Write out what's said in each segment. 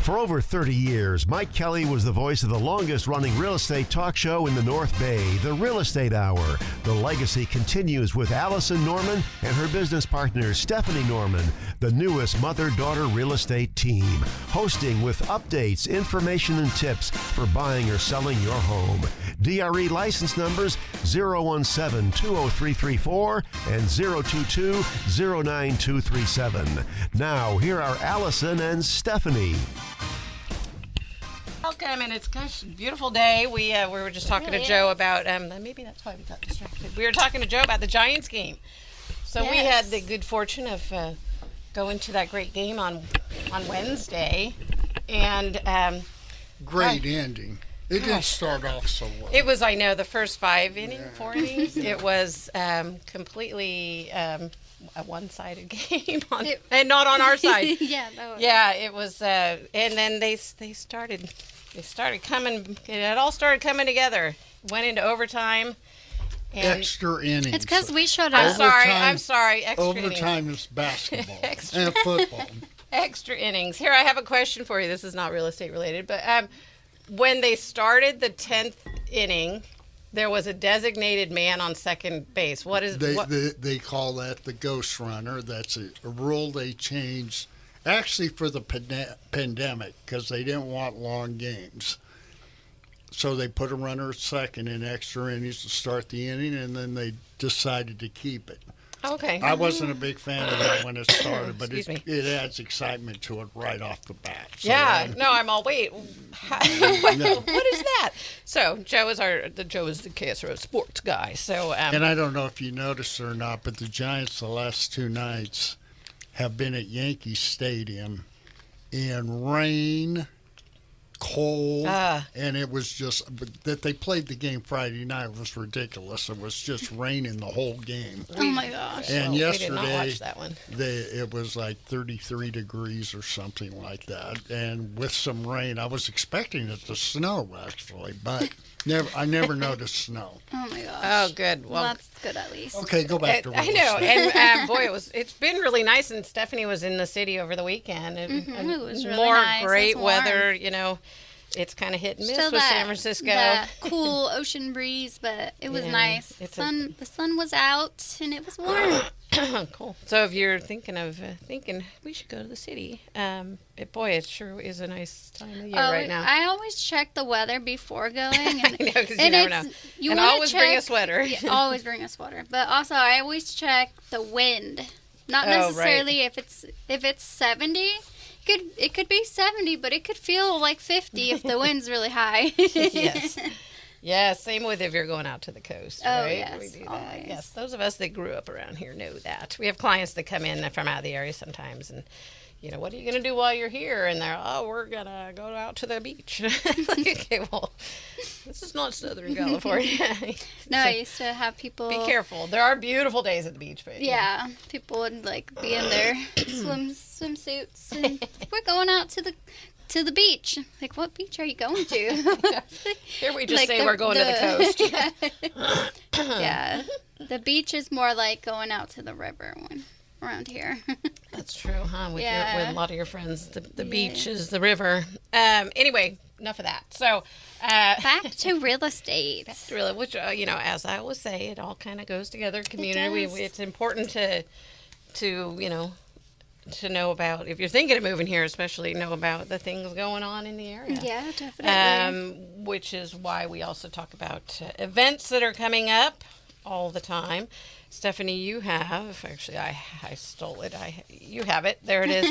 For over 30 years, Mike Kelly was the voice of the longest-running real estate talk show in the North Bay, The Real Estate Hour. The legacy continues with Allison Norman and her business partner, Stephanie Norman, the newest mother-daughter real estate team, hosting with updates, information, and tips for buying or selling your home. DRE license numbers 017-20334 and 022-09237. Now, here are Allison and Stephanie. Welcome, and it's a beautiful day. We were just talking to Joe about maybe that's why we got distracted. We were talking to Joe about the Giants game. So we had the good fortune of going to that great game on Wednesday, and great ending. It didn't start off so well. It was, I know, the first 4 innings. It was completely a one-sided game, and not on our side. Yeah, it was, and then they started coming. It all started coming together. Went into overtime. And extra innings. It's because we showed up. I'm sorry. Extra overtime innings. Is basketball and football. Extra innings. Here, I have a question for you. This is not real estate related, but when they started the 10th inning, there was a designated man on second base. What is they call that the ghost runner? That's a rule they changed actually for the pandemic because they didn't want long games. So they put a runner at second in extra innings to start the inning, and then they decided to keep it. Okay. I wasn't a big fan of that when it started, but it adds excitement to it right off the bat. So I'm all, wait, what is that? So Joe is the KSRO sports guy. So and I don't know if you noticed or not, but the Giants the last 2 nights have been at Yankee Stadium in rain, cold, and it was just that they played the game Friday night was ridiculous. It was just raining the whole game. Oh my gosh! And yesterday, we did not watch that one. It was like 33 degrees or something like that, and with some rain. I was expecting it to snow actually, but I never noticed snow. Oh my gosh! Oh, good. Well, that's good at least. Okay, go back to real estate. I know, and boy, it's been really nice. And Stephanie was in the city over the weekend. And it was really more nice. Great weather, you know. It's kind of hit and miss with San Francisco. That cool ocean breeze, but it was nice. The sun was out and it was warm. Cool. So if you're thinking we should go to the city, it sure is a nice time of year right now. I always check the weather before going. And, I know, because you never know. And always bring a sweater. Yeah, always bring a sweater. But also, I always check the wind. Not necessarily if it's 70. It could be 70, but it could feel like 50 if the wind's really high. Yes. Yeah, same with if you're going out to the coast, right? Yes, we do that. always. Yes, those of us that grew up around here know that. We have clients that come in from out of the area sometimes, and what are you going to do while you're here? And they're, we're going to go out to the beach. Okay, well, this is not Southern California. No, I used to have people... Be careful. There are beautiful days at the beach. But, yeah, people would, be in their swimsuits. And we're going out to the beach. Like, what beach are you going to? Here we just say we're going to the coast. Yeah. The beach is more like going out to the river around here. That's true, huh? With a lot of your friends, the beach is the river. Anyway, enough of that. So back to real estate. Which as I always say, it all kind of goes together. Community. It's important to know about, if you're thinking of moving here, especially know about the things going on in the area. Yeah, definitely. Which is why we also talk about events that are coming up all the time. Stephanie, you have, actually I stole it. You have it. There it is.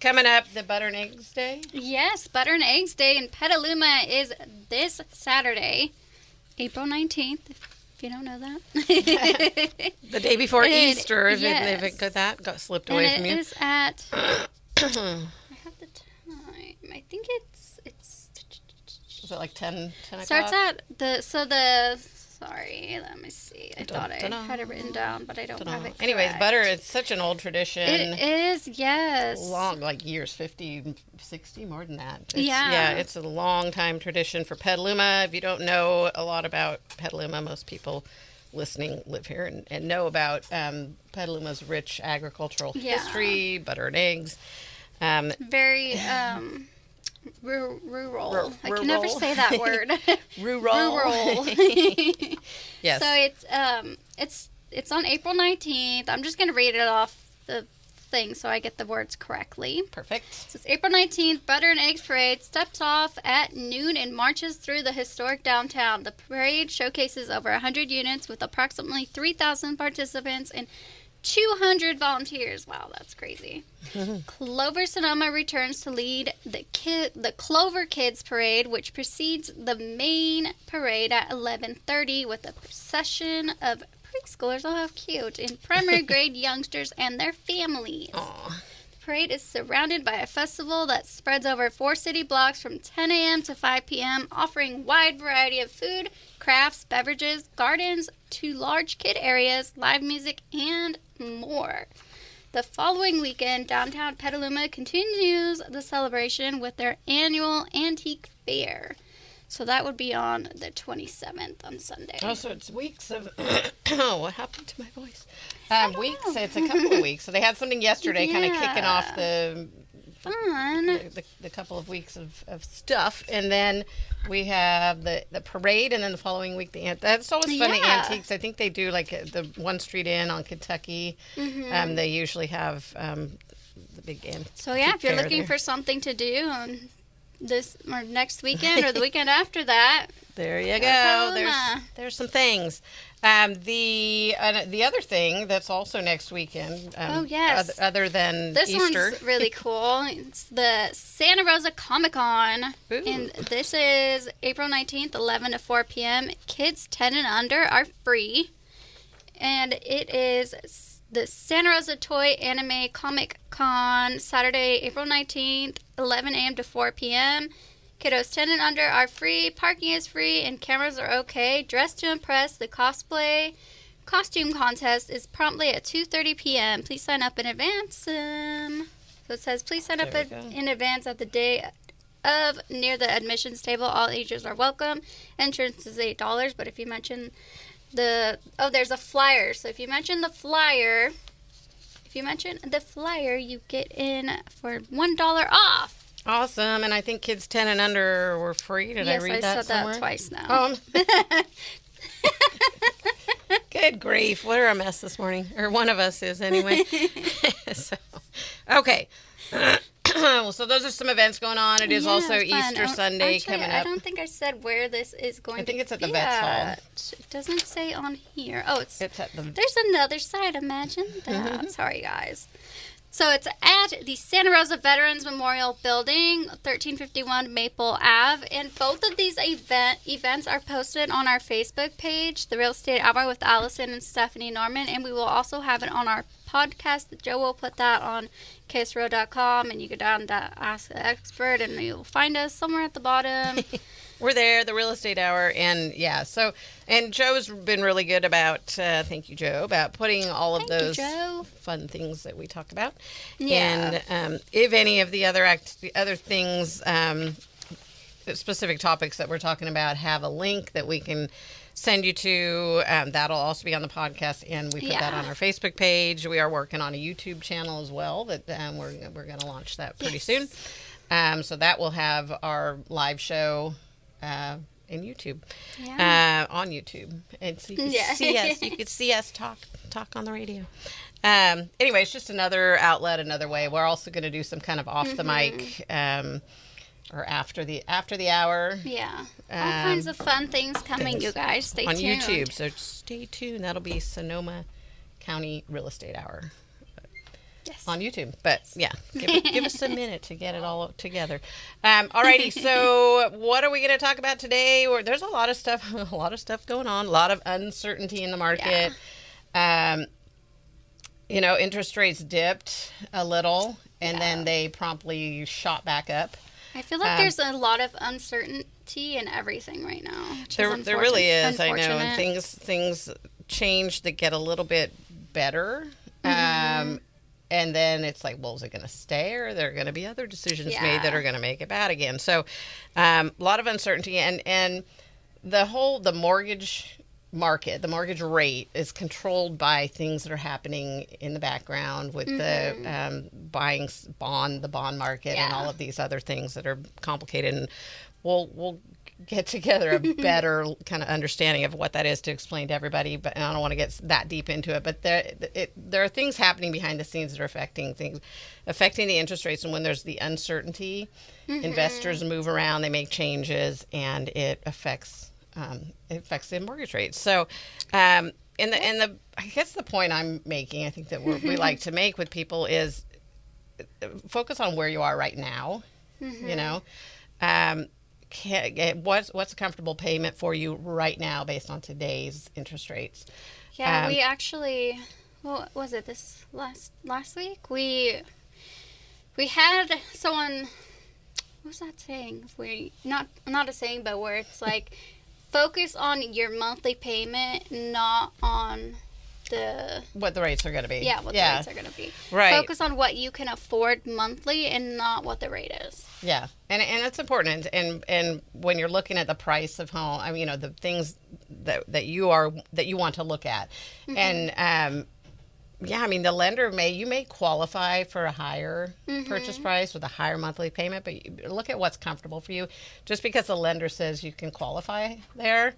Coming up, the Butter and Eggs Day. Yes, Butter and Eggs Day in Petaluma is this Saturday, April 19th. If you don't know that. The day before Easter, if that got slipped away from you. It is at, I have the time. I think it's. Is it like 10 o'clock? Starts at sorry, let me see. I thought I had it written down, but I don't have it correct. Anyways, butter, it's such an old tradition. It is, yes. Long, like years, 50, 60, more than that. It's a long time tradition for Petaluma. If you don't know a lot about Petaluma, most people listening live here and know about Petaluma's rich agricultural history, butter and eggs. Very rural. I can never say that word. Rural. Yes. So it's on April 19th. I'm just going to read it off the thing so I get the words correctly. Perfect. So it's April 19th. Butter and Eggs Parade steps off at noon and marches through the historic downtown. The parade showcases over 100 units with approximately 3,000 participants and 200 volunteers. Wow, that's crazy. Clover Sonoma returns to lead the Clover Kids Parade, which precedes the main parade at 11:30 with a procession of preschoolers. Oh, how cute. And primary grade youngsters and their families. Aww. The parade is surrounded by a festival that spreads over 4 city blocks from 10 a.m. to 5 p.m., offering wide variety of food, crafts, beverages, gardens, to large kid areas, live music, and more. The following weekend, downtown Petaluma continues the celebration with their annual antique fair. So that would be on the 27th on Sunday. Oh, so it's weeks of... what happened to my voice? Weeks. It's a couple of weeks. So they had something yesterday kind of kicking off the couple of weeks of stuff. And then we have the parade, and then the following week, that's always fun, the antiques. I think they do like the One Street Inn on Kentucky. They usually have the big antique So yeah, if you're looking there for something to do on this or next weekend or the weekend after that, there you go. There's some things. The other thing that's also next weekend. Other than this Easter. One's really cool. It's the Santa Rosa Comic Con, and this is April 19th, 11 to 4 p.m. Kids 10 and under are free, and it is the Santa Rosa Toy Anime Comic Con, Saturday, April 19th, 11 a.m. to 4 p.m. Kiddos 10 and under are free, parking is free, and cameras are okay. Dress to impress. The costume contest is promptly at 2:30 p.m. Please sign up in advance. So it says, please sign up in advance at the day of near the admissions table. All ages are welcome. Entrance is $8, but if you mention there's a flyer. So if you mention the flyer, you get in for $1 off. Awesome. And I think kids 10 and under were free. Did I read that somewhere? Yes, I said that twice now. Good grief. We're a mess this morning. Or one of us is anyway. Okay. So those are some events going on. It is also Easter Sunday coming up. I don't think I said where this is going to be. I think it's at the Vets Hall. It doesn't say on here. Oh, it's at the... There's another side. Imagine that. Sorry, guys. So it's at the Santa Rosa Veterans Memorial Building, 1351 Maple Ave. And both of these events are posted on our Facebook page, The Real Estate Hour with Allison and Stephanie Norman. And we will also have it on our podcast. Joe will put that on ksro.com, and you go down to Ask the Expert, and you'll find us somewhere at the bottom. We're there, The Real Estate Hour, and and Joe's been really good about, thank you, Joe, about putting all of those fun things that we talk about. Yeah. And if any of the other things, specific topics that we're talking about have a link that we can send you to, that'll also be on the podcast, and we put that on our Facebook page. We are working on a YouTube channel as well that we're going to launch that pretty soon. So that will have our live show in YouTube, on YouTube, and so you can see us. You could see us talk on the radio. Anyway, it's just another outlet, another way. We're also going to do some kind of off the mic, or after the hour. Yeah, all kinds of fun things coming, you guys. Stay tuned. On YouTube, so stay tuned. That'll be Sonoma County Real Estate Hour. Yes. On YouTube. But yeah, give us a minute to get it all together. Alrighty, so what are we going to talk about today? There's a lot of stuff going on, a lot of uncertainty in the market. Yeah. Interest rates dipped a little, and then they promptly shot back up. I feel like there's a lot of uncertainty in everything right now. There really is. I know, and things change that get a little bit better. And then it's like, well, is it going to stay, or are there going to be other decisions made that are going to make it bad again? So a lot of uncertainty, and the mortgage market, the mortgage rate, is controlled by things that are happening in the background with the the bond market, and all of these other things that are complicated. And we'll get together a better kind of understanding of what that is to explain to everybody. But I don't want to get that deep into it. But there are things happening behind the scenes that are affecting the interest rates. And when there's the uncertainty, investors move around, they make changes, and it affects the mortgage rate. So, I guess the point I'm making, I think that we like to make with people is focus on where you are right now. You know, what's a comfortable payment for you right now based on today's interest rates? Yeah, we actually, what was it, this last week? We had someone, what was that saying? Not a saying, but where it's like, focus on your monthly payment, not on what the rates are going to be. Yeah, what the rates are going to be. Right. Focus on what you can afford monthly and not what the rate is. Yeah, and it's important. And when you're looking at the price of home, I mean, the things that you want to look at, and yeah, I mean, the lender you may qualify for a higher purchase price with a higher monthly payment, but look at what's comfortable for you. Just because the lender says you can qualify there,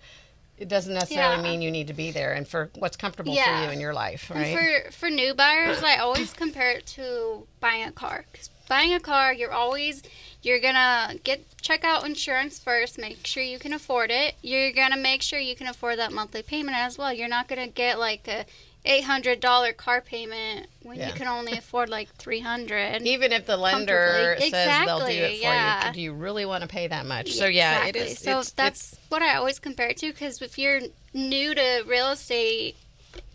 it doesn't necessarily mean you need to be there, and for what's comfortable for you in your life, right? And for new buyers, I always compare it to buying a car. 'Cause buying a car, you're gonna check out insurance first, make sure you can afford it. You're gonna make sure you can afford that monthly payment as well. You're not gonna get like a $800 car payment when you can only afford like $300. Even if the lender says they'll do it for you, do you really want to pay that much? So it is. So that's what I always compare it to, because if you're new to real estate,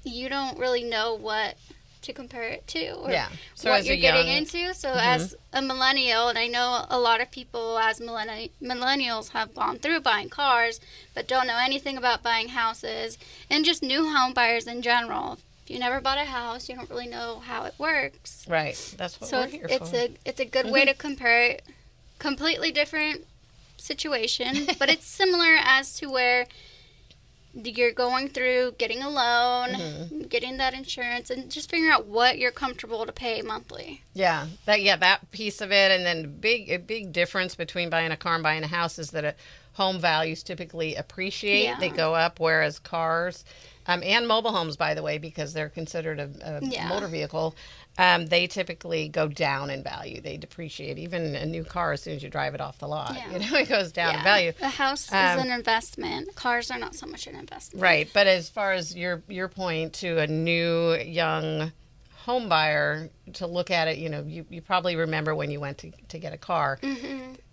you don't really know what to compare it to or what you're getting into. So as a millennial, and I know a lot of people as millennials have gone through buying cars but don't know anything about buying houses, and just new home buyers in general. If you never bought a house, you don't really know how it works. Right. That's what we're here for. It's a good way to compare it. Completely different situation, but it's similar as to where you're going through getting a loan, getting that insurance, and just figuring out what you're comfortable to pay monthly. Yeah, that piece of it, and then a big difference between buying a car and buying a house is that home values typically appreciate; they go up, whereas cars, and mobile homes, by the way, because they're considered a motor vehicle, they typically go down in value. They depreciate. Even a new car, as soon as you drive it off the lot, it goes down in value. A house is an investment. Cars are not so much an investment. Right. But as far as your point to a new, young home buyer, to look at it, you probably remember when you went to get a car.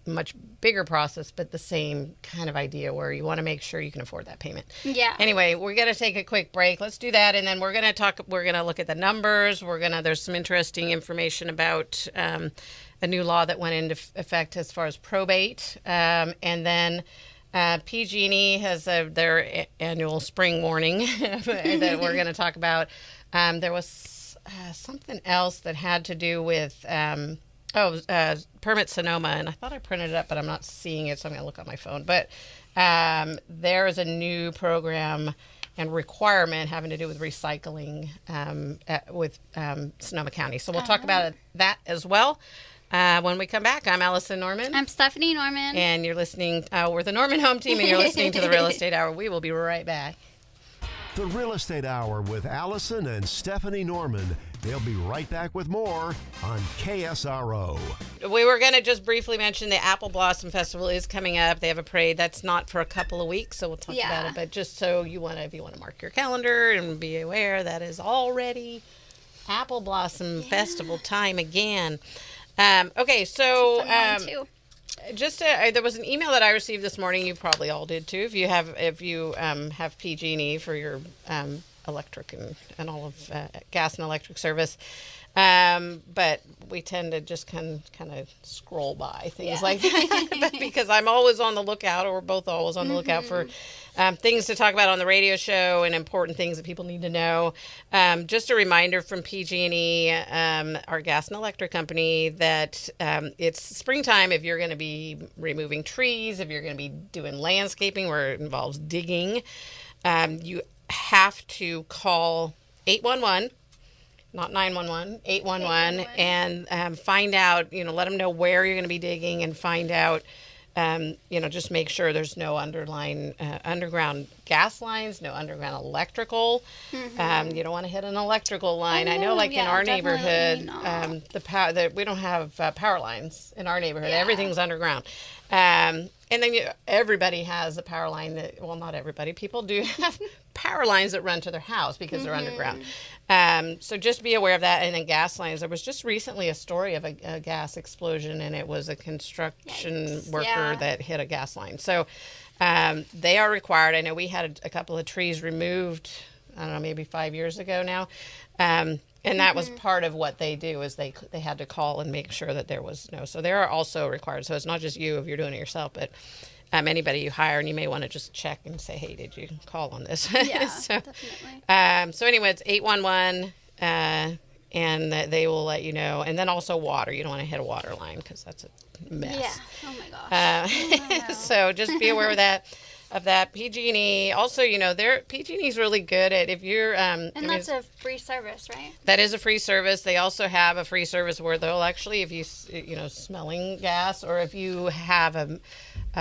Much bigger process, but the same kind of idea where you want to make sure you can afford that payment. Yeah. Anyway, we're going to take a quick break. Let's do that, and then we're going to look at the numbers. There's some interesting information about a new law that went into effect as far as probate, and then PG&E has their annual spring warning that we're going to talk about. There was something else that had to do with Permit Sonoma, and I thought I printed it up, but I'm not seeing it, so I'm going to look on my phone. But there is a new program and requirement having to do with recycling with Sonoma County. So we'll talk about that as well when we come back. I'm Allison Norman. I'm Stephanie Norman. And you're listening, we're the Norman Home Team, and you're listening to the Real Estate Hour. We will be right back. The Real Estate Hour with Allison and Stephanie Norman. They'll be right back with more on KSRO. We were going to just briefly mention the Apple Blossom Festival is coming up. They have a parade. That's not for a couple of weeks, so we'll talk about it. But just so if you want to mark your calendar and be aware, that is already Apple Blossom Festival time again. Okay, so there was an email that I received this morning. You probably all did too. If you have PG&E for your electric and all of gas and electric service, but we tend to just kind of scroll by things like that because I'm always on the lookout, or we're both always on the lookout for things to talk about on the radio show and important things that people need to know. Just a reminder from PG&E, our gas and electric company, that it's springtime. If you're going to be removing trees, if you're going to be doing landscaping where it involves digging, you have to call 811, not 911, 811, and find out, let them know where you're going to be digging, and find out, just make sure there's no underground gas lines, no underground electrical. You don't want to hit an electrical line. I know, in our neighborhood, we don't have power lines in our neighborhood. Yeah. Everything's underground. And then everybody has a power line not everybody. People do have power lines that run to their house because they're underground. So just be aware of that. And then gas lines. There was just recently a story of a gas explosion, and it was a construction worker that hit a gas line. So they are required. I know we had a couple of trees removed, I don't know, maybe 5 years ago now. And that was part of what they do, is they had to call and make sure that there was no. So they are also required. So it's not just you if you're doing it yourself, but anybody you hire, and you may want to just check and say, hey, did you call on this? Yeah, definitely. So anyway, it's 811, and they will let you know. And then also water. You don't want to hit a water line because that's a mess. Yeah. Oh my gosh. So just be aware of that. PG&E. Also, PG&E is really good at, if you're... and that's a free service, right? That is a free service. They also have a free service where they'll actually, if you smelling gas, or if you have a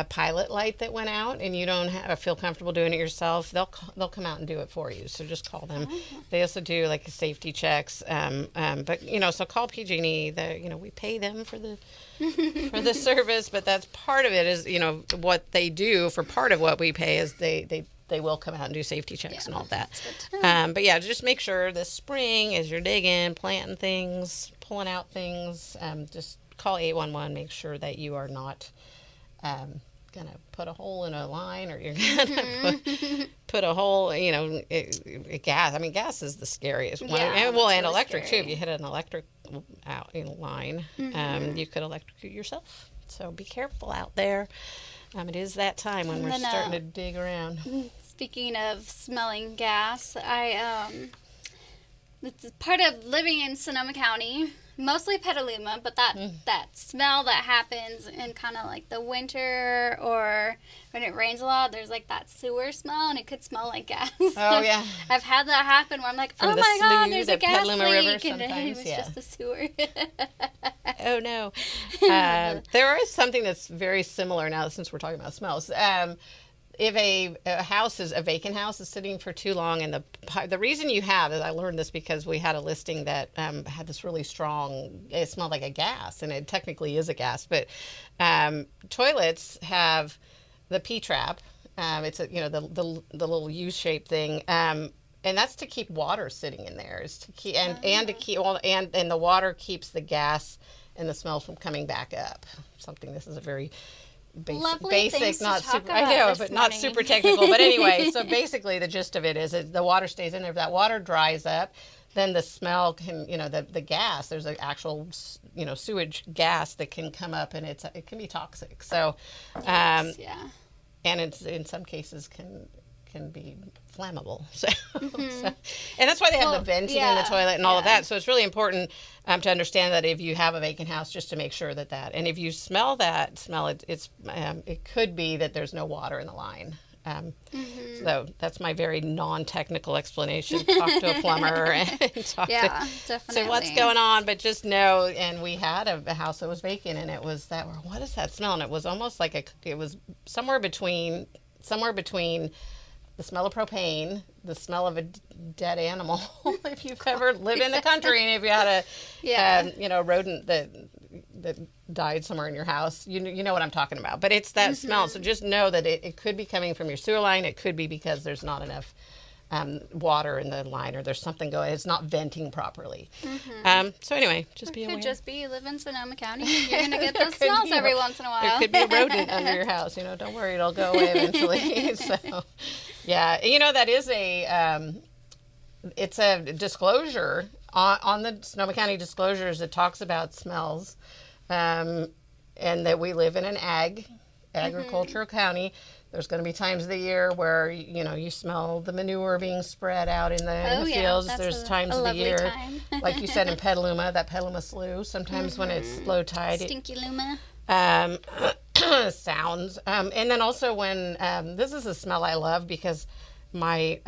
pilot light that went out and you don't feel comfortable doing it yourself, they'll come out and do it for you. So just call them. They also do safety checks. But so call PG&E. We pay them for the service, but that's part of it. Is what they do for part of what we pay is they will come out and do safety checks and all that. But yeah, just make sure this spring, as you're digging, planting things, pulling out things, just call 811. Make sure that you are not going to put a hole in a line, or you're going to put a hole, gas. I mean, gas is the scariest one. And really electric too. If you hit an electric line, you could electrocute yourself. So be careful out there. It is that time when we're starting to dig around. Speaking of smelling gas, it's part of living in Sonoma County, mostly Petaluma, but that smell that happens in kind of the winter, or when it rains a lot, there's that sewer smell, and it could smell like gas. Oh, yeah. I've had that happen where I'm like, from oh my God, there's a gas Petaluma leak, River, and it was just the sewer. Oh, no. There is something that's very similar now, since we're talking about smells. If a vacant house is sitting for too long, and the reason you have is, I learned this because we had a listing that had this really strong, it smelled like a gas, and it technically is a gas, but toilets have the P-trap. It's the little U-shaped thing. And that's to keep water sitting in there, is to keep and the water keeps the gas and the smells from coming back up. This is a very basic, not super. I know, but not super technical. But anyway, so basically, the gist of it is that the water stays in there. If that water dries up, then the smell can, the gas. There's an actual, sewage gas that can come up, and it can be toxic. So, and it's in some cases can be flammable. So, and that's why they have the venting in the toilet and all of that. So it's really important to understand that if you have a vacant house, just to make sure that and if you smell it, it could be that there's no water in the line. So that's my very non-technical explanation. Talk to a plumber and definitely. So what's going on, but just know. And we had a house that was vacant, and it was what is that smell? And it was almost it was somewhere between the smell of propane, the smell of a dead animal, if you've ever lived in the country, and if you had a rodent that died somewhere in your house, you know what I'm talking about. But it's that smell. So just know that it could be coming from your sewer line. It could be because there's not enough water in the line, or there's something going. It's not venting properly. So anyway, just be aware. It could just be you live in Sonoma County. You're gonna get those smells every once in a while. There could be a rodent under your house. Don't worry, it'll go away eventually. So, yeah, that is it's a disclosure on the Sonoma County disclosures. It talks about smells, and that we live in an agricultural county. There's going to be times of the year where, you smell the manure being spread out in the fields. There's times of the year, like you said, in Petaluma, that Petaluma Slough, sometimes when it's low tide. Stinky Luma. Sounds. And then also when, this is a smell I love because my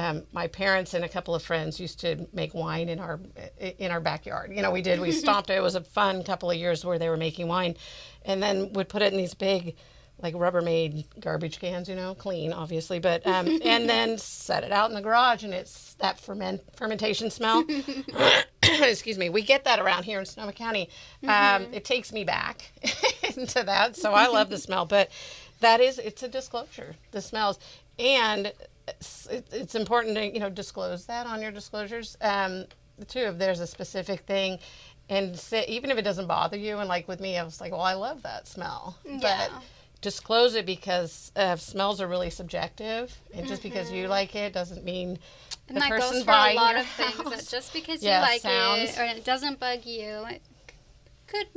parents and a couple of friends used to make wine in our backyard. We stomped it. It was a fun couple of years where they were making wine, and then would put it in these big, like Rubbermaid garbage cans, clean, obviously, but and then set it out in the garage, and it's that fermentation smell. Excuse me. We get that around here in Sonoma County. It takes me back into that, so I love the smell. But it's a disclosure, the smells, and it's important to disclose that on your disclosures too, if there's a specific thing. And even if it doesn't bother you, and like with me, I was like, well, I love that smell, but disclose it, because smells are really subjective, and just because you like it doesn't mean and the that person goes for buying a lot your of things. house. That just because you like sounds. it or it doesn't bug you, it could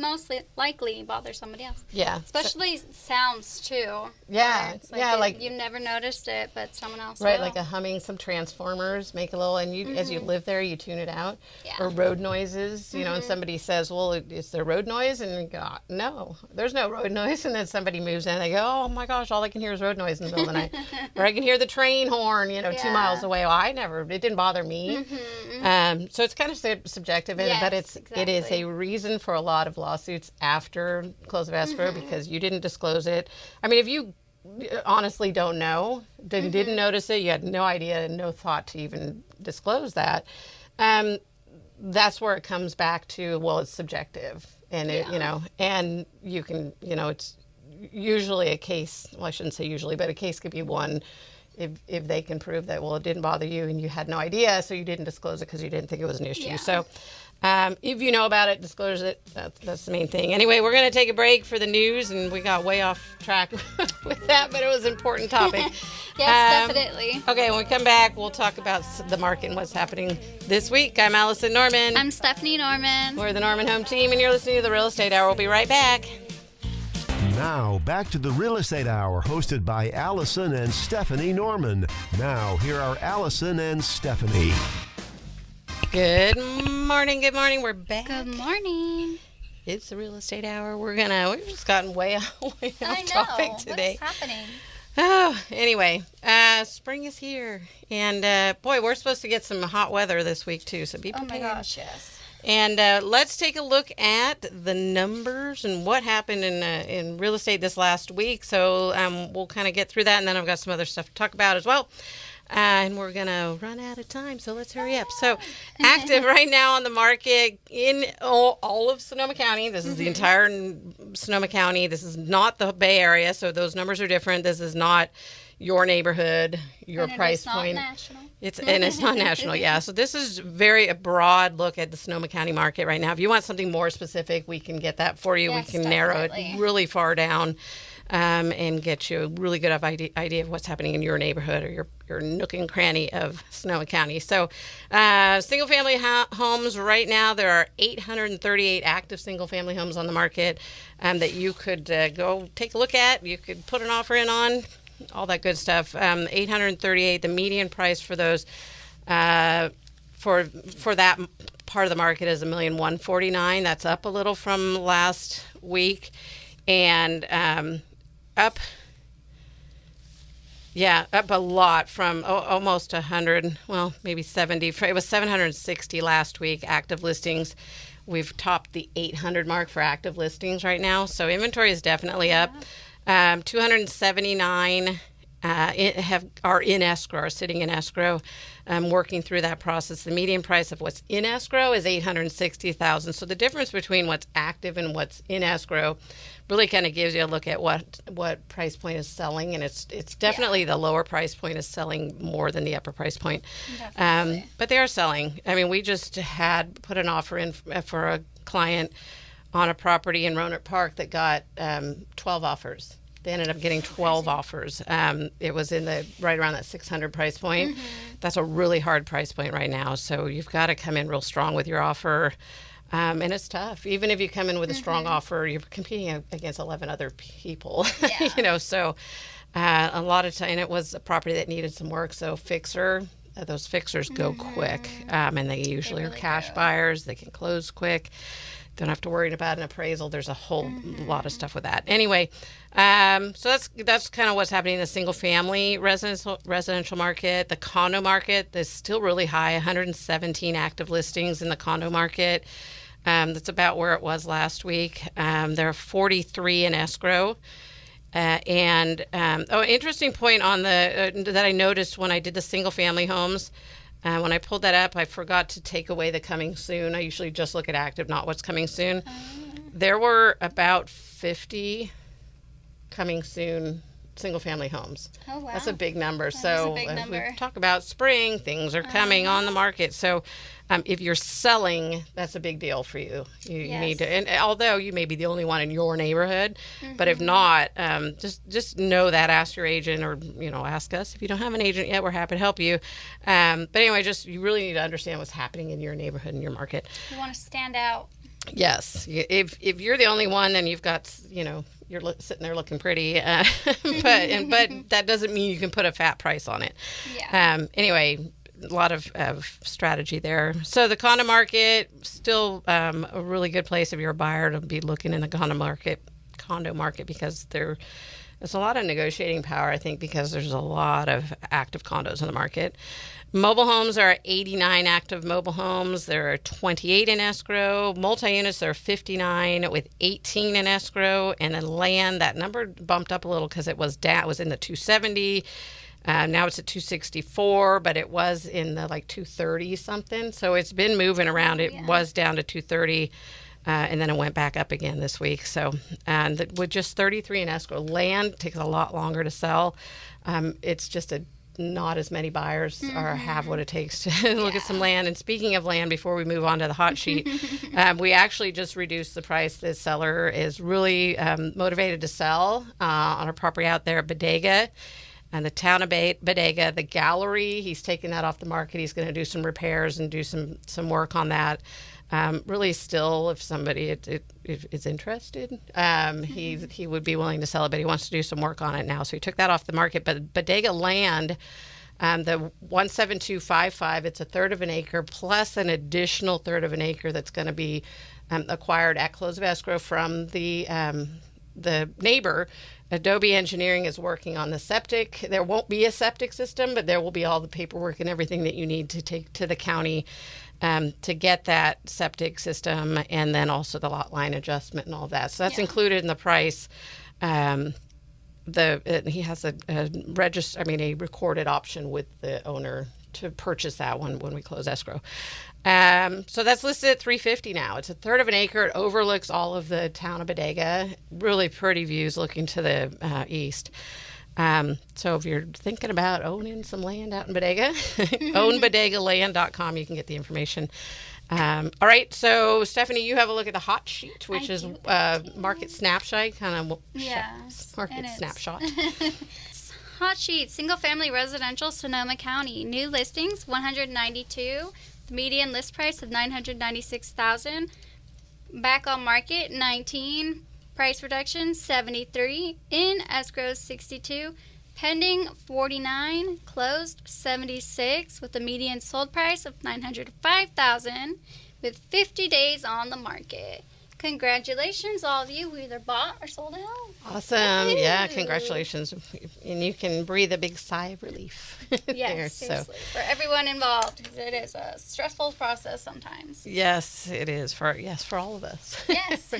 likely bother somebody else. Yeah, especially sounds too. Yeah, it's like you've never noticed it, but someone else right, will. like a humming, some transformers make a little, and you as you live there, you tune it out. Yeah. Or road noises, and somebody says, "Well, is there road noise?" And you go, "No, there's no road noise." And then somebody moves in, and they go, "Oh my gosh, all I can hear is road noise in the middle of the night," or I can hear the train horn, 2 miles away. Well, it didn't bother me. So it's kind of subjective, but it is a reason for a lot of lawsuits after close of escrow, because you didn't disclose it. I mean, if you honestly don't know, didn't notice it, you had no idea and no thought to even disclose that, that's where it comes back to, well, it's subjective, and and you can, it's usually a case, well, I shouldn't say usually, but a case could be won if they can prove that, well, it didn't bother you and you had no idea, so you didn't disclose it because you didn't think it was an issue. So if you know about it, disclose it. That's the main thing. Anyway, we're going to take a break for the news, and we got way off track with that, but it was an important topic. Yes, definitely. Okay, when we come back, we'll talk about the market and what's happening this week. I'm Allison Norman. I'm Stephanie Norman. We're the Norman Home Team, and you're listening to the Real Estate Hour. We'll be right back. Now, back to the Real Estate Hour, hosted by Allison and Stephanie Norman. Now, here are Allison and Stephanie. Good morning. We're back. Good morning. It's the Real Estate Hour. We've just gotten way off topic today. What's happening? Oh, anyway, spring is here. And boy, we're supposed to get some hot weather this week too, so be prepared. Oh my gosh, yes. And let's take a look at the numbers and what happened in real estate this last week. So we'll kind of get through that, and then I've got some other stuff to talk about as well. And we're going to run out of time, so let's hurry up. So active right now on the market in all of Sonoma County. This is the entire Sonoma County. This is not the Bay Area, so those numbers are different. This is not your neighborhood, your price point. It's not national, yeah. So this is a broad look at the Sonoma County market right now. If you want something more specific, we can get that for you. Yes, we can narrow it really far down and get you a really good idea of what's happening in your neighborhood or your nook and cranny of Sonoma County. So single-family homes right now, there are 838 active single-family homes on the market that you could go take a look at. You could put an offer in on. All that good stuff. 838. The median price for those, for that part of the market is $1,149,000. That's up a little from last week, and up a lot from almost 100. Well, maybe 70. It was 760 last week. Active listings. We've topped the 800 mark for active listings right now. So inventory is definitely up. 279 are in escrow, are sitting in escrow, working through that process. The median price of what's in escrow is $860,000. So the difference between what's active and what's in escrow really kind of gives you a look at what price point is selling, and it's definitely the lower price point is selling more than the upper price point. But they are selling. I mean, we just had put an offer in for a client on a property in Roanoke Park that got 12 offers. They ended up getting 12 offers. It was right around that 600 price point. That's a really hard price point right now. So you've got to come in real strong with your offer. And it's tough. Even if you come in with a strong offer, you're competing against 11 other people. So a lot of time, and it was a property that needed some work. So those fixers go quick. And they usually are cash buyers. They can close quick. don't have to worry about an appraisal. There's a whole lot of stuff with that. Anyway, so that's kind of what's happening in the single-family residential market. The condo market is still really high, 117 active listings in the condo market. That's about where it was last week. There are 43 in escrow. Interesting point on that I noticed when I did the single-family homes. When I pulled that up, I forgot to take away the coming soon. I usually just look at active, not what's coming soon. There were about 50 coming soon single-family homes. Oh, wow. That's a big number. That is a big number. We talk about spring, things are coming on the market. So if you're selling, that's a big deal for you. You need to, and although you may be the only one in your neighborhood, but if not, just know that. Ask your agent, or ask us. If you don't have an agent yet, we're happy to help you. But anyway, you really need to understand what's happening in your neighborhood and your market. You want to stand out. Yes. If you're the only one, then you've got, you're sitting there looking pretty, but that doesn't mean you can put a fat price on it. Yeah. Anyway, a lot of strategy there. So the condo market, still a really good place if you're a buyer to be looking in the condo market because there's a lot of negotiating power, I think, because there's a lot of active condos in the market. Mobile homes are 89 active mobile homes. There are 28 in escrow. Multi-units, there are 59 with 18 in escrow. And then land, that number bumped up a little because it was in the 270. Now it's at 264, but it was in the 230 something. So it's been moving around. It was down to 230, and then it went back up again this week. So, with just 33 in escrow, land takes a lot longer to sell. It's just not as many buyers have what it takes to look at some land. And speaking of land, before we move on to the hot sheet, we actually just reduced the price. The seller is really motivated to sell on a property out there at Bodega. And the town of Bodega, the gallery, he's taking that off the market. He's going to do some repairs and do some work on that. Really, still, if somebody is interested, he would be willing to sell it, but he wants to do some work on it now. So he took that off the market. But Bodega land, the 17255, it's a third of an acre plus an additional third of an acre that's going to be acquired at close of escrow from the neighbor. Adobe Engineering is working on the septic. There won't be a septic system, but there will be all the paperwork and everything that you need to take to the county to get that septic system, and then also the lot line adjustment and all that. So that's included in the price. He has a recorded option with the owner to purchase that one when we close escrow. So that's listed at $350 now. It's a third of an acre. It overlooks all of the town of Bodega. Really pretty views looking to the east. So if you're thinking about owning some land out in Bodega, ownbodegaland.com, you can get the information. All right, so Stephanie, you have a look at the hot sheet, which is market snapshot, market snapshot. Hot sheet, single-family residential, Sonoma County. New listings, 192. Median list price of $996,000. Back on market, 19. Price reduction, 73. In escrow, 62. Pending, 49. Closed, 76. With a median sold price of $905,000. With 50 days on the market. Congratulations, all of you who either bought or sold a home. Awesome. Woo-hoo. Yeah, congratulations. And you can breathe a big sigh of relief. Yes, seriously. For everyone involved, because it is a stressful process sometimes. Yes, it is. For all of us. Yes.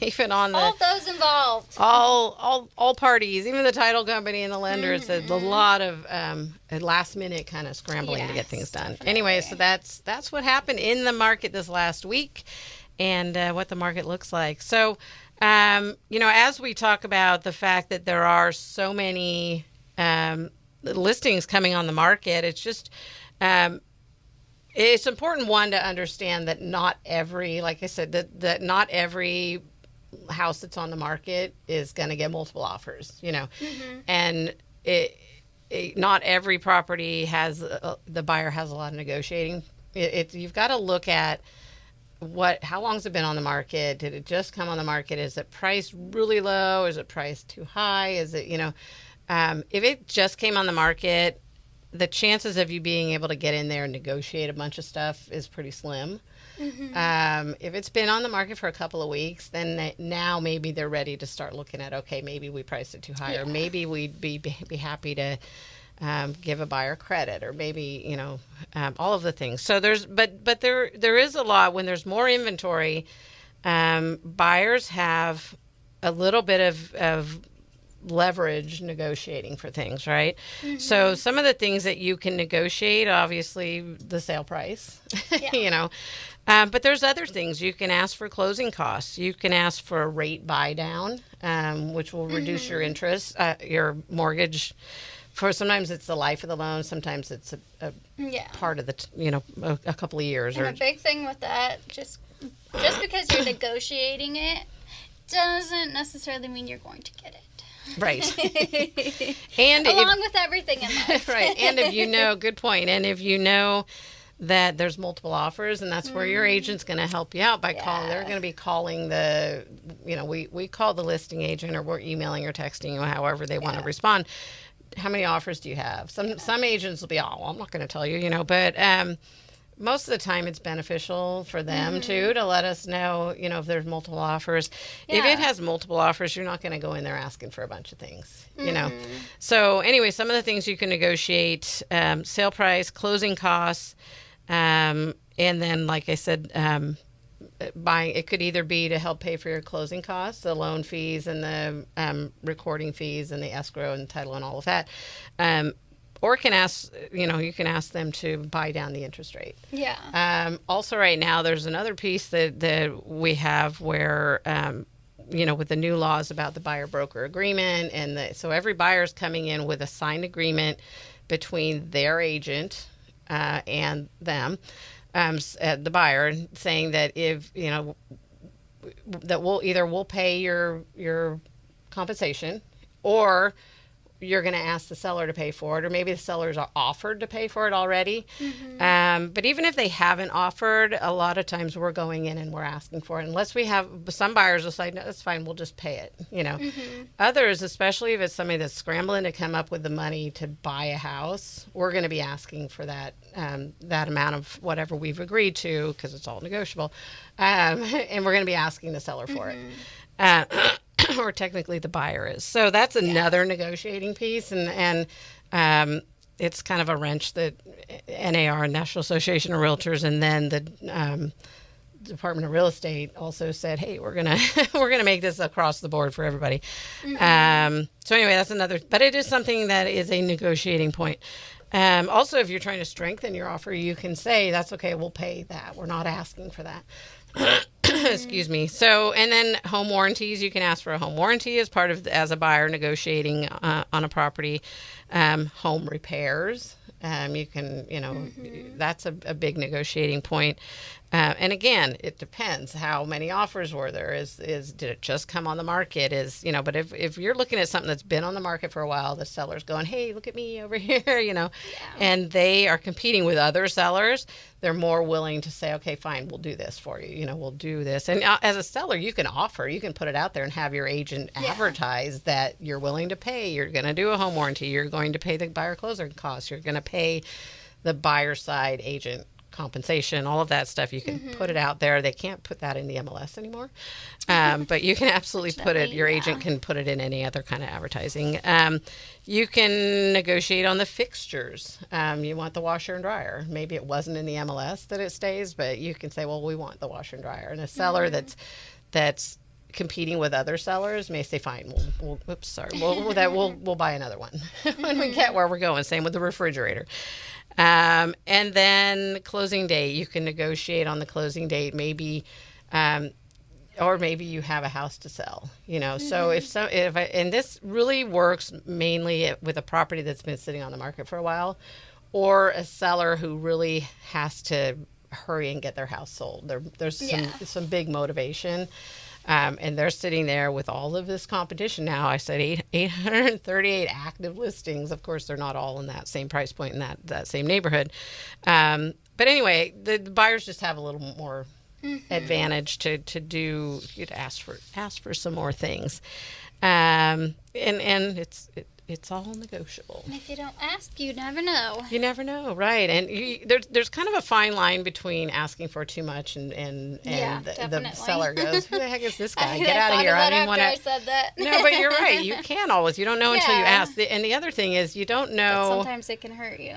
even on all of those involved. All parties, even the title company and the lenders, a lot of last minute kind of scrambling to get things done. Definitely. Anyway, so that's what happened in the market this last week. And what the market looks like. So, as we talk about the fact that there are so many listings coming on the market, it's just, it's important, one, to understand that not every, like I said, that not every house that's on the market is going to get multiple offers, and not every property has, the buyer has a lot of negotiating. You've got to look at how long has it been on the market? Did it just come on the market? Is it priced really low? Is it priced too high? Is it, if it just came on the market, the chances of you being able to get in there and negotiate a bunch of stuff is pretty slim. If it's been on the market for a couple of weeks, then now maybe they're ready to start looking at, okay, maybe we priced it too high, or maybe we'd be happy to give a buyer credit, or maybe, all of the things. So but there is a lot when there's more inventory. Buyers have a little bit of leverage negotiating for things, right? So some of the things that you can negotiate, obviously the sale price, but there's other things. You can ask for closing costs. You can ask for a rate buy down, which will reduce your interest, your mortgage. For sometimes it's the life of the loan. Sometimes it's a part of the, a couple of years. And a big thing with that, just because you're negotiating it doesn't necessarily mean you're going to get it. Right. And along with everything in life. Right. And if good point. And if you know that there's multiple offers, and that's where your agent's going to help you out by calling. They're going to be calling we call the listing agent, or we're emailing or texting, or however they want to respond. How many offers do you have? Some agents will be, I'm not going to tell you, but most of the time it's beneficial for them too to let us know, if there's multiple offers. If it has multiple offers, you're not going to go in there asking for a bunch of things, So anyway, some of the things you can negotiate: sale price, closing costs, and then, like I said, buying. It could either be to help pay for your closing costs, the loan fees and the recording fees and the escrow and title and all of that. Or can ask, you can ask them to buy down the interest rate. Yeah. Also, right now, there's another piece that we have where, with the new laws about the buyer-broker agreement, so every buyer's coming in with a signed agreement between their agent and them, the buyer, saying that if, that we'll pay your compensation, or you're going to ask the seller to pay for it, or maybe the sellers are offered to pay for it already. But even if they haven't offered, a lot of times we're going in and we're asking for it. Unless we have, some buyers will say, no, that's fine, we'll just pay it, Others, especially if it's somebody that's scrambling to come up with the money to buy a house, we're going to be asking for that amount of whatever we've agreed to, because it's all negotiable. And we're going to be asking the seller for it. Or technically the buyer is. So that's another negotiating piece, and it's kind of a wrench that NAR, National Association of Realtors, and then the Department of Real Estate also said, hey, we're gonna make this across the board for everybody. So anyway, that's another, but it is something that is a negotiating point. Also, if you're trying to strengthen your offer, you can say, that's okay, we'll pay that. We're not asking for that. Excuse me. So, and then home warranties, you can ask for a home warranty as part of, as a buyer negotiating on a property. Home repairs, you can, that's a big negotiating point. And again, it depends how many offers were there. Did it just come on the market? But if you're looking at something that's been on the market for a while, the seller's going, hey, look at me over here, and they are competing with other sellers, they're more willing to say, okay, fine, we'll do this for you. We'll do this. And as a seller, you can put it out there and have your agent advertise that you're willing to pay. You're going to do a home warranty. You're going to pay the buyer closing costs. You're going to pay the buyer side agent compensation, all of that stuff. You can put it out there. They can't put that in the MLS anymore. But you can absolutely put it, your agent can put it in any other kind of advertising. You can negotiate on the fixtures. You want the washer and dryer. Maybe it wasn't in the MLS that it stays, but you can say, well, we want the washer and dryer. And a seller that's competing with other sellers may say, fine, we'll buy another one when we get where we're going. Same with the refrigerator. And then closing date, you can negotiate on the closing date, maybe, or maybe you have a house to sell, So and this really works mainly with a property that's been sitting on the market for a while, or a seller who really has to hurry and get their house sold. There's some big motivation. And they're sitting there with all of this competition now. I said 838 active listings. Of course, they're not all in that same price point in that same neighborhood. But anyway, the buyers just have a little more advantage to ask for some more things. And it's all negotiable. And if you don't ask, you never know. You never know, right? And there's kind of a fine line between asking for too much and the seller goes, "Who the heck is this guy? Get out of here! I didn't want to." I said that. No, but you're right. You can't always. You don't know until you ask. And the other thing is, you don't know. But sometimes it can hurt you.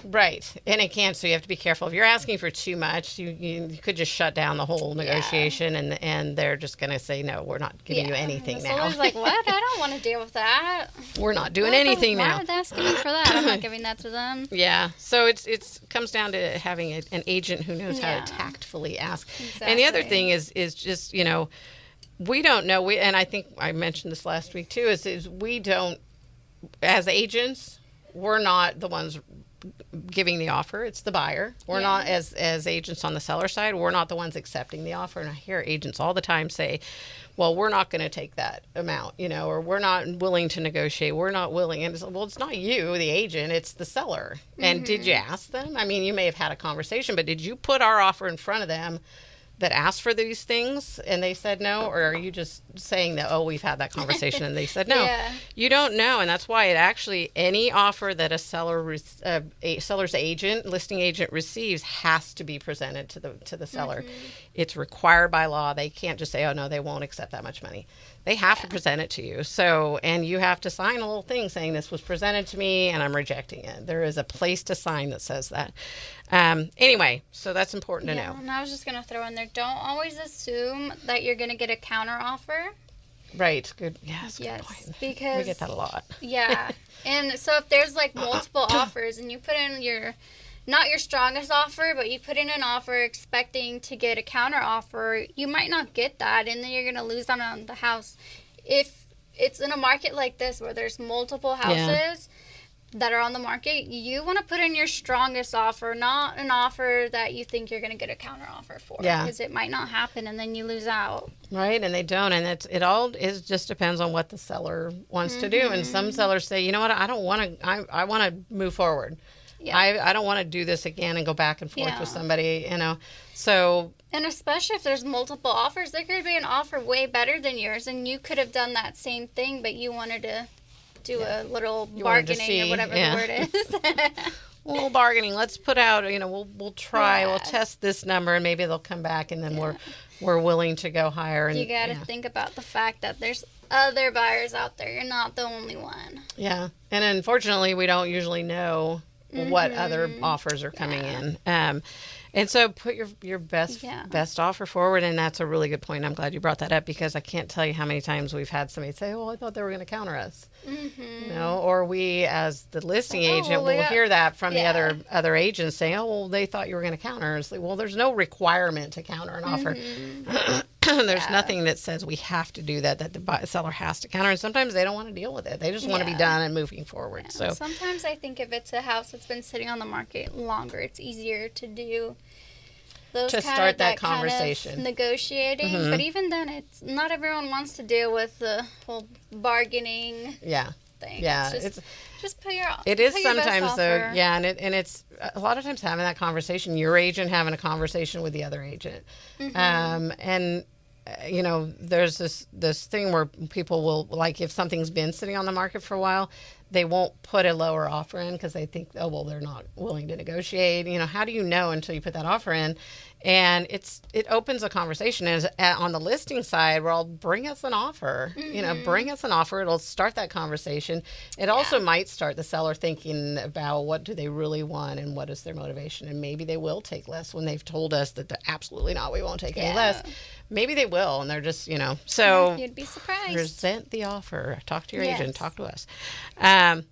Right, and it can. So you have to be careful. If you're asking for too much, you could just shut down the whole negotiation, and they're just going to say, "No, we're not giving you anything the now." seller's like, "What? I don't want to deal with that. We're not doing anything now." Why are they asking me for that? I'm not giving that to them. Yeah, so it's comes down to having an agent who knows how to tactfully ask. Exactly. And the other thing is just we don't know. And I think I mentioned this last week too. Is we don't, as agents, we're not the ones giving the offer. It's the buyer. We're not as agents on the seller side. We're not the ones accepting the offer. And I hear agents all the time say, "Well, we're not going to take that amount, or we're not willing to negotiate. We're not willing." And it's not you, the agent, it's the seller. Mm-hmm. And did you ask them? I mean, you may have had a conversation, but did you put our offer in front of them that asked for these things and they said no? Or are you just saying that, "Oh, we've had that conversation and they said no"? You don't know. And that's why any offer that a seller's agent, listing agent receives has to be presented to the seller. Mm-hmm. It's required by law. They can't just say, "Oh no, they won't accept that much money." They have to present it to you. So, and you have to sign a little thing saying, "This was presented to me and I'm rejecting it." There is a place to sign that says that. Anyway, so that's important to know. And I was just going to throw in there, don't always assume that you're going to get a counter offer. Right. Good. Yes. Good point. Because we get that a lot. Yeah. And so if there's like multiple offers and you put in not your strongest offer, but you put in an offer expecting to get a counter offer, you might not get that, and then you're going to lose out on the house. If it's in a market like this where there's multiple houses that are on the market, you want to put in your strongest offer, not an offer that you think you're going to get a counter offer for. Yeah. Because it might not happen, and then you lose out. Right, and they don't, and it all just depends on what the seller wants to do. And some sellers say, "You know what, I don't want to. I want to move forward. Yeah. I don't want to do this again and go back and forth with somebody, So, and especially if there's multiple offers, there could be an offer way better than yours, and you could have done that same thing, but you wanted to do a little bargaining or whatever the word is. A little bargaining. Let's put out, we'll try, we'll test this number, and maybe they'll come back, and then we're willing to go higher. And you got to think about the fact that there's other buyers out there. You're not the only one. Yeah, and unfortunately, we don't usually know what other offers are coming in. And so put your best offer forward, and that's a really good point. I'm glad you brought that up, because I can't tell you how many times we've had somebody say, "Oh, I thought they were going to counter us." Mm-hmm. Or we, as the listing agent, will hear that from the other agents saying, "Oh, well, they thought you were going to counter us." Like, well, there's no requirement to counter an offer. There's nothing that says we have to do that the seller has to counter. And sometimes they don't want to deal with it. They just want to be done and moving forward. Yeah. So sometimes I think if it's a house that's been sitting on the market longer, it's easier to do those start that conversation, kind of negotiating. Mm-hmm. But even then, it's not everyone wants to deal with the whole bargaining thing. Yeah, it's just put your. It is sometimes though. Yeah, and it's a lot of times having that conversation. Your agent having a conversation with the other agent, and. There's this thing where people will, like, if something's been sitting on the market for a while, they won't put a lower offer in because they think, oh, well, they're not willing to negotiate. How do you know until you put that offer in? And it opens a conversation. On the listing side, well, bring us an offer. Bring us an offer. It'll start that conversation. It also might start the seller thinking about what do they really want and what is their motivation. And maybe they will take less when they've told us that they're absolutely not. We won't take any less. Maybe they will, and they're just, so you'd be surprised. Present the offer. Talk to your agent. Talk to us.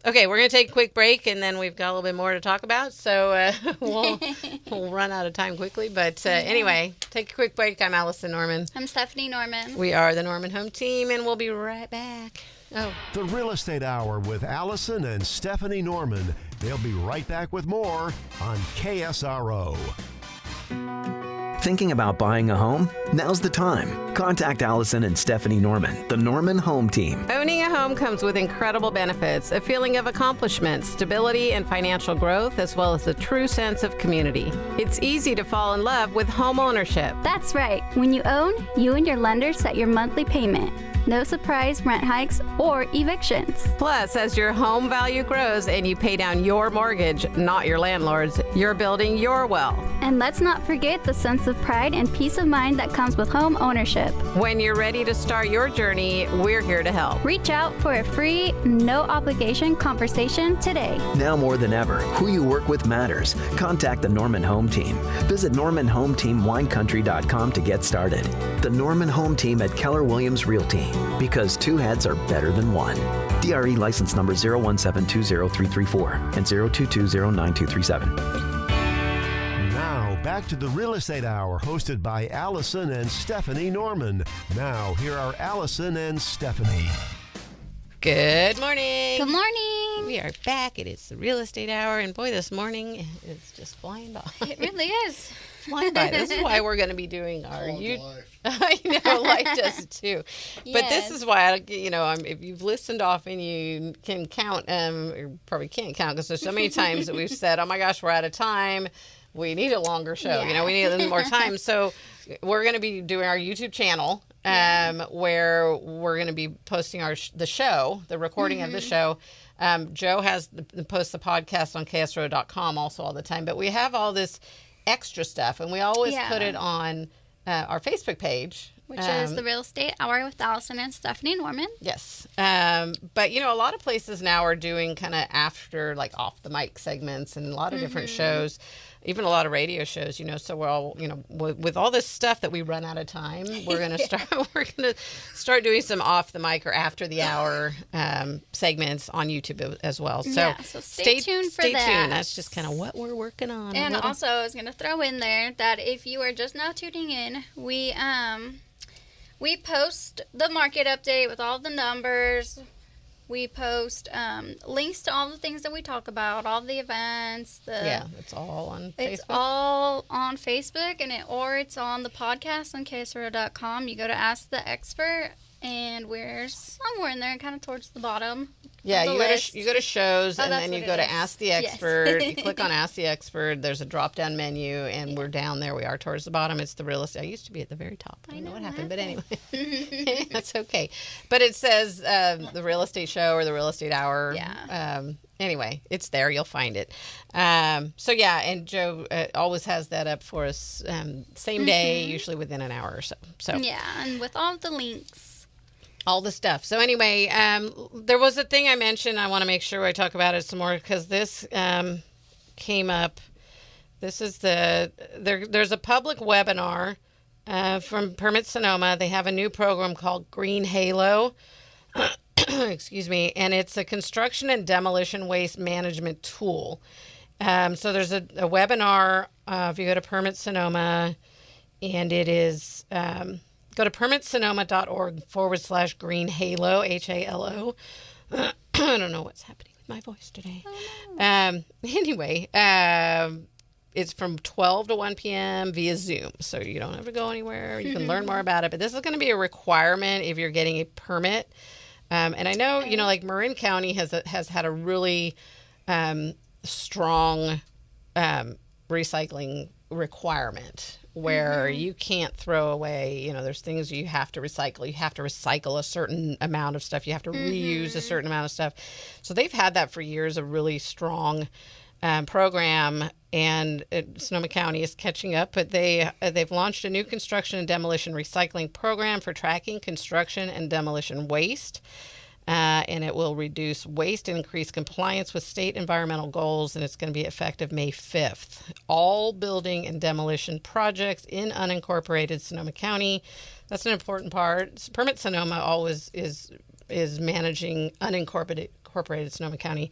Okay, we're going to take a quick break, and then we've got a little bit more to talk about. So we'll run out of time quickly. But anyway, take a quick break. I'm Allison Norman. I'm Stephanie Norman. We are the Norman Home Team, and we'll be right back. The Real Estate Hour with Allison and Stephanie Norman. They'll be right back with more on KSRO. Thinking about buying a home? Now's the time. Contact Allison and Stephanie Norman, the Norman Home Team. Owning a home comes with incredible benefits, a feeling of accomplishment, stability, and financial growth, as well as a true sense of community. It's easy to fall in love with home ownership. That's right. When you own, you and your lender set your monthly payment. No surprise rent hikes or evictions. Plus, as your home value grows and you pay down your mortgage, not your landlord's, you're building your wealth. And let's not forget the sense of pride and peace of mind that comes with home ownership. When you're ready to start your journey, we're here to help. Reach out for a free, no obligation conversation today. Now more than ever, who you work with matters. Contact the Norman Home Team. Visit NormanHomeTeamWineCountry.com to get started. The Norman Home Team at Keller Williams Realty. Because two heads are better than one. DRE license number 017203334 and 022092337. Now, back to the Real Estate Hour, hosted by Allison and Stephanie Norman. Now, here are Allison and Stephanie. Good morning. Good morning. We are back. It is the Real Estate Hour, and boy, this morning is just flying by. It really is. Flying by. This is why we're going to be doing our I know, life does it too. But this is why, if you've listened often, you can count, or probably can't count because there's so many times that we've said, oh my gosh, we're out of time. We need a longer show. Yeah. We need a little more time. So we're going to be doing our YouTube channel where we're going to be posting the recording of the show. Joe posts the podcast on ksro.com also all the time. But we have all this extra stuff, and we always put it on our Facebook page. Which is the Real Estate Hour with Allison and Stephanie Norman. Yes. But, a lot of places now are doing kind of after, like, off the mic segments and a lot of different shows, even a lot of radio shows, so we're all, with all this stuff that we run out of time, we're going to start doing some off the mic or after the hour segments on YouTube as well. So, so stay tuned for that. Stay tuned. That's just kind of what we're working on. And also, I was going to throw in there that if you are just now tuning in, we post the market update with all the numbers. We post links to all the things that we talk about, all the events. It's all on Facebook. It's all on Facebook, or it's on the podcast on ksro.com. You go to Ask the Expert, and we're somewhere in there, kind of towards the bottom. Yeah, you go to shows, and then you go to Ask the Expert. You click on Ask the Expert. There's a drop-down menu, and we're down there. We are towards the bottom. It's the real estate. I used to be at the very top. I don't know what happened, but anyway. That's okay. But it says the Real Estate Show or the Real Estate Hour. Yeah. Anyway, it's there. You'll find it. And Joe always has that up for us same day, usually within an hour or so. Yeah, and with all the links. All the stuff. So anyway, there was a thing I mentioned. I want to make sure I talk about it some more because this came up. This is there's a public webinar from Permit Sonoma. They have a new program called Green Halo. Excuse me. And it's a construction and demolition waste management tool. So there's a webinar if you go to Permit Sonoma, and it is... go to permitsonoma.org/green halo, HALO. I don't know what's happening with my voice today. Anyway, it's from 12 to 1 p.m. via Zoom. So you don't have to go anywhere. You can learn more about it. But this is going to be a requirement if you're getting a permit. And I know, like Marin County has had a really strong recycling requirement where you can't throw away, there's things you have to recycle. You have to recycle a certain amount of stuff. You have to reuse a certain amount of stuff. So they've had that for years, a really strong program, and Sonoma County is catching up, but they've launched a new construction and demolition recycling program for tracking construction and demolition waste. And it will reduce waste and increase compliance with state environmental goals, and it's going to be effective May 5th. All building and demolition projects in unincorporated Sonoma County. That's an important part. Permit Sonoma always is managing unincorporated Sonoma County.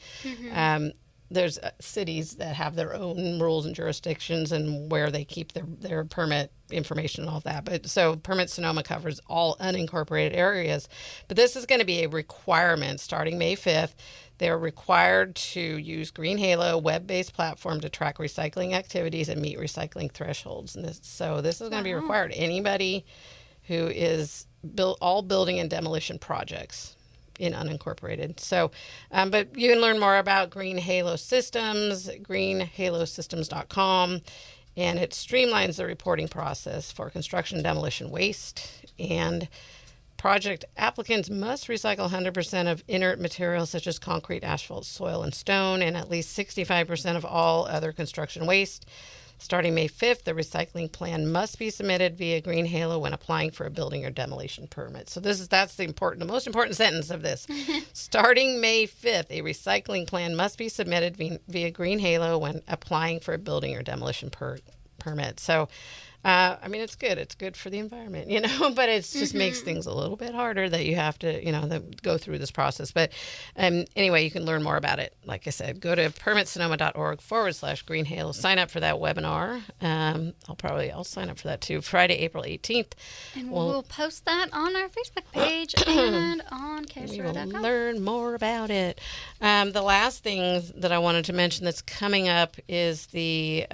There's cities that have their own rules and jurisdictions and where they keep their permit information and all that. But so Permit Sonoma covers all unincorporated areas. But this is going to be a requirement starting May 5th. They're required to use Green Halo, web-based platform to track recycling activities and meet recycling thresholds. And this is going to be required. Anybody who is all building and demolition projects in unincorporated. So, but you can learn more about Green Halo Systems, greenhalosystems.com, and it streamlines the reporting process for construction and demolition waste. And project applicants must recycle 100% of inert materials such as concrete, asphalt, soil, and stone, and at least 65% of all other construction waste. Starting May 5th, the recycling plan must be submitted via Green Halo when applying for a building or demolition permit. So that's the most important sentence of this. Starting May 5th, a recycling plan must be submitted via Green Halo when applying for a building or demolition permit. So, I mean, it's good. It's good for the environment, but it just makes things a little bit harder that you have to, go through this process. But anyway, you can learn more about it. Like I said, go to permitsonoma.org/Green Halo. Sign up for that webinar. I'll sign up for that too. Friday, April 18th. And we'll post that on our Facebook page and on KSRO.com. You'll learn more about it. The last thing that I wanted to mention that's coming up is the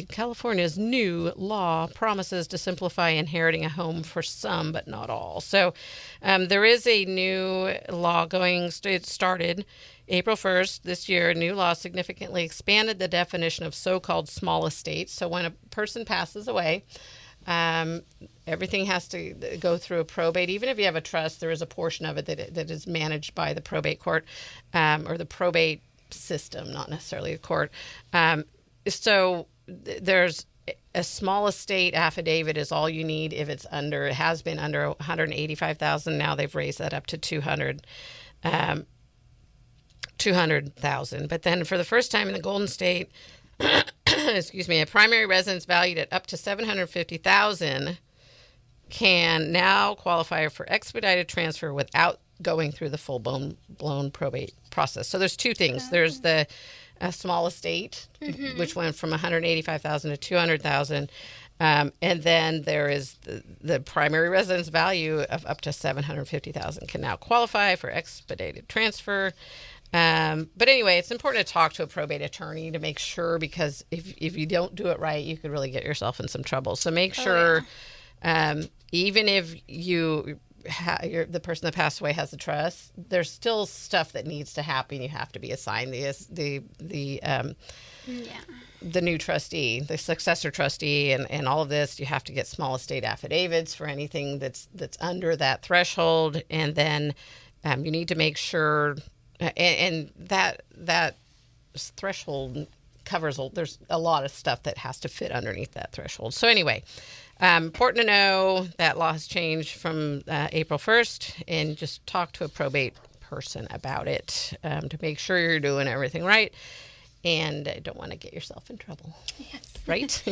California's new law promises to simplify inheriting a home for some, but not all. So there is a new law it started April 1st this year. A new law significantly expanded the definition of so-called small estates. So when a person passes away, everything has to go through a probate. Even if you have a trust, there is a portion of it that is managed by the probate court or the probate system, not necessarily a court. So there's a small estate affidavit is all you need if it has been under 185,000. Now they've raised that up to 200,000. But then for the first time in the Golden State, a primary residence valued at up to 750,000 can now qualify for expedited transfer without going through the full-blown probate process. So there's two things. There's a small estate, which went from 185,000 to 200,000, and then there is the primary residence value of up to 750,000 can now qualify for expedited transfer. But anyway, it's important to talk to a probate attorney to make sure, because if you don't do it right, you could really get yourself in some trouble. So make sure, even if the person that passed away has a trust, there's still stuff that needs to happen. You have to be assigned the new trustee, the successor trustee, and all of this. You have to get small estate affidavits for anything that's under that threshold, and then you need to make sure, and that threshold covers. There's a lot of stuff that has to fit underneath that threshold. So anyway. Important to know that law has changed from April 1st, and just talk to a probate person about it to make sure you're doing everything right and don't want to get yourself in trouble. Yes. Right?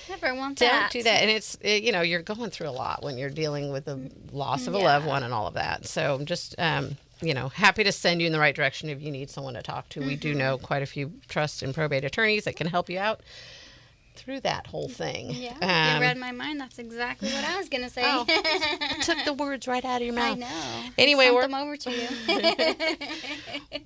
Never want that. Don't do that. And it's, you're going through a lot when you're dealing with the loss of a loved one and all of that. So I'm just, happy to send you in the right direction if you need someone to talk to. We do know quite a few trust and probate attorneys that can help you out through that whole thing. Yeah, you read my mind. That's exactly what I was going to say. Oh, took the words right out of your mouth. I know. Anyway, we're them over to you.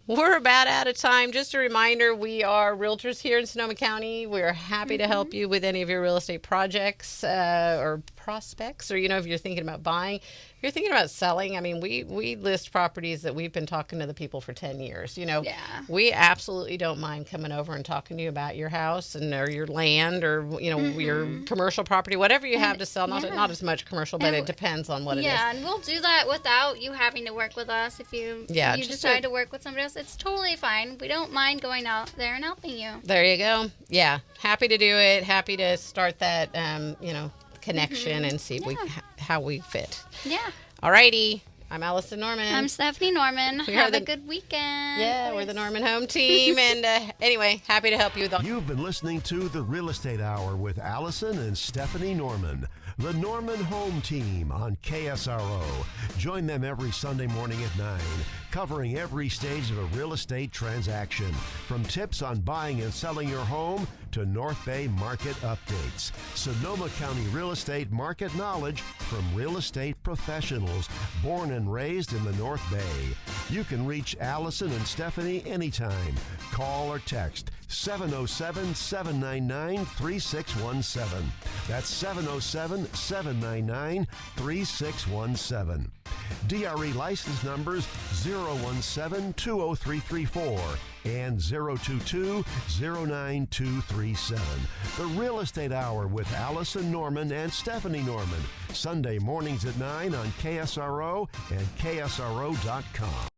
We're about out of time. Just a reminder, we are realtors here in Sonoma County. We're happy to help you with any of your real estate projects or prospects, or if you're thinking about buying. If you're thinking about selling, I mean, we list properties that we've been talking to the people for 10 years. We absolutely don't mind coming over and talking to you about your house or your land or your commercial property, whatever you have to sell. Not as much commercial, but it depends on what it is. Yeah, and we'll do that without you having to work with us. If you decide to work with somebody else, it's totally fine. We don't mind going out there and helping you. There you go. Yeah, happy to do it. Happy to start that connection and see how we fit. Yeah. Alrighty. I'm Allison Norman. I'm Stephanie Norman. Have a good weekend. Yeah, we're the Norman Home Team. And anyway, happy to help you with all. You've been listening to The Real Estate Hour with Allison and Stephanie Norman. The Norman Home Team on KSRO. Join them every Sunday morning at 9, covering every stage of a real estate transaction, from tips on buying and selling your home to North Bay market updates. Sonoma County real estate market knowledge from real estate professionals born and raised in the North Bay. You can reach Allison and Stephanie anytime. Call or text 707-799-3617. That's 707-799-3617. DRE license numbers 017-20334 and 022-09237. The Real Estate Hour with Allison Norman and Stephanie Norman. Sunday mornings at 9 on KSRO and KSRO.com.